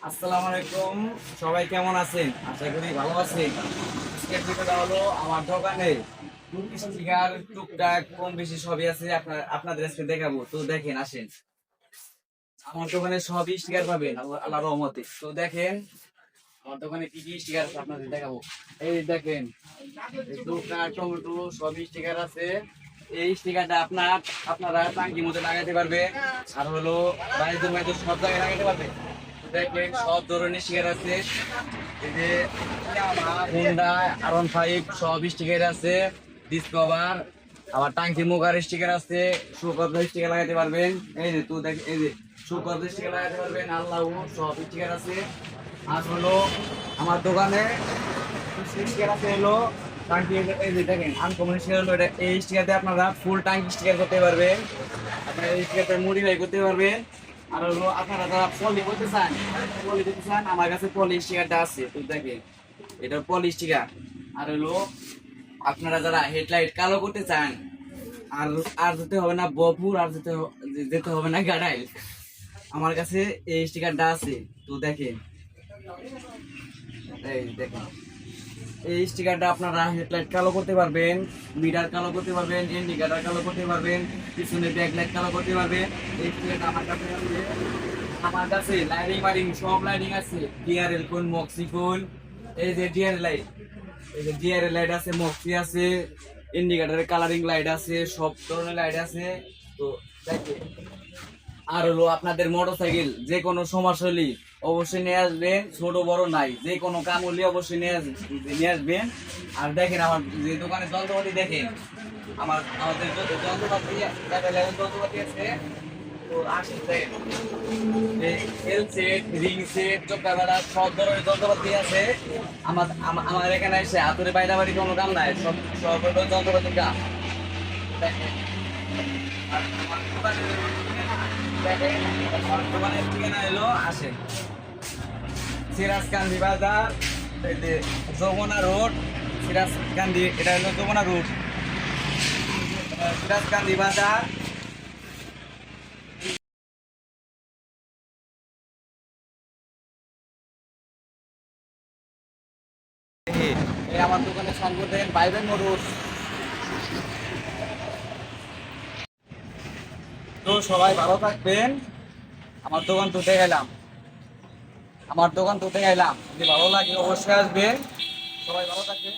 আসসালামু আলাইকুম। সবাই কেমন আছেন? আশা করি ভালো আছেন। আজকের ভিডিওটা হলো আমার দোকানে স্টিকার টুকটাক কম বেশি সবই আছে, আপনাদের আজকে দেখাবো। তো দেখেন, আসেন। আমার দোকানে সবই স্টিকার পাবেন আল্লাহর রহমতে। তো দেখেন আমার দোকানে কি কি স্টিকার আছে আপনাদের দেখাবো। এই দেখেন, টুকটাক টমেটো সবই স্টিকার আছে। এই স্টিকারটা আপনারা টাঙ্কির মধ্যে লাগাতে পারবে, আর হলো বাইরে বাইরে সব জায়গায় লাগাতে পারবে। দেখেন সব ধরনের স্টিকার আছে। এই যে হোন্ডা R15 সব স্টিকার আছে। ডিসকভার আবার টাঙ্কি মুখার স্টিকার আছে। সুকব্দের স্টিকার লাগাতে পারবেন। এই যে এই যে সুকব্দের স্টিকার লাগাতে পারবেন। আল্লাহ সব স্টিকার আছে। আর হলো আমার দোকানে স্টিকার আছে হলো টাঙ্কি। এই যে দেখেন আনকমন স্টিকার হলো এটা। এই স্টিকারতে আপনারা ফুল টাঙ্কি স্টিকার করতে পারবেন। আপনারা এই স্টিকারটা মডিফাই করতে পারবেন। আর হলো আপনারা যারা পলি করতে চান, আমার কাছে পলি স্টিকারটা আছে। তো দেখেন এটা পলি স্টিকার। আর হলো আপনারা যারা হেডলাইট কালো করতে চান, আর আর যেতে হবে না বপুর, আর যেতে হবে না গাড়াই, আমার কাছে এই স্টিকারটা আছে। তো দেখেন, এই দেখেন এই স্টিকারটা আপনারা হেডলাইট কালো করতে পারবেন, মিটার কালো করতে পারবেন, ইন্ডিকেটর কালো করতে পারবেন, পিছনে ব্যাকলাইট কালো করতে পারবেন। এই স্টিকারটা আমার কাছে আছে। আমার কাছে লাইটিং মারিং সব লাইটিং আছে। ডিআরএল কোন, মক্সি কোন, এই যে ডিআরএল লাইট, এই যে ডিআরএল লাইট আছে, মক্সি আছে, ইন্ডিকেটরের কালারিং লাইট আছে, সব ধরনের লাইট আছে। তো দেখেন, আর হলো আপনাদের মোটরসাইকেল যে কোনো সমস্যা হলে অবশ্যই নিয়ে আসবেন, ছোট বড় নাই, যে কোনো কাম হলে অবশ্যই নিয়ে আসবেন। আর দেখেন আমার যে দোকানে যন্ত্রপাতি, দেখেন আমাদের যন্ত্রপাতি যন্ত্রপাতি আছে। তো আসেন দেখেন, এল সেট, রিং সেট, চোখা বেড়া সব ধরনের যন্ত্রপাতি আছে। আমার এখানে এসে হাতুড়ে বাইরে বাড়ি কোনো কাম নাই, সব সব হলো যন্ত্রপাতির কাম। দেখেন আর আমার দোকানের ঠিকানা এলো, আসেন সিরাজকান্দি বাজার, এই যে যমুনা রোড, সিরাজকান্দি, এটা হলো যমুনা রোড, সিরাজকান্দি বাজার। এই আমার দোকানে সম্পর্কে পাইবেন মোটর। তো সবাই ভালো থাকবেন। আমার দোকান তো দেখাইলাম, যদি ভালো লাগে অবশ্যই আসবেন। সবাই ভালো থাকবেন।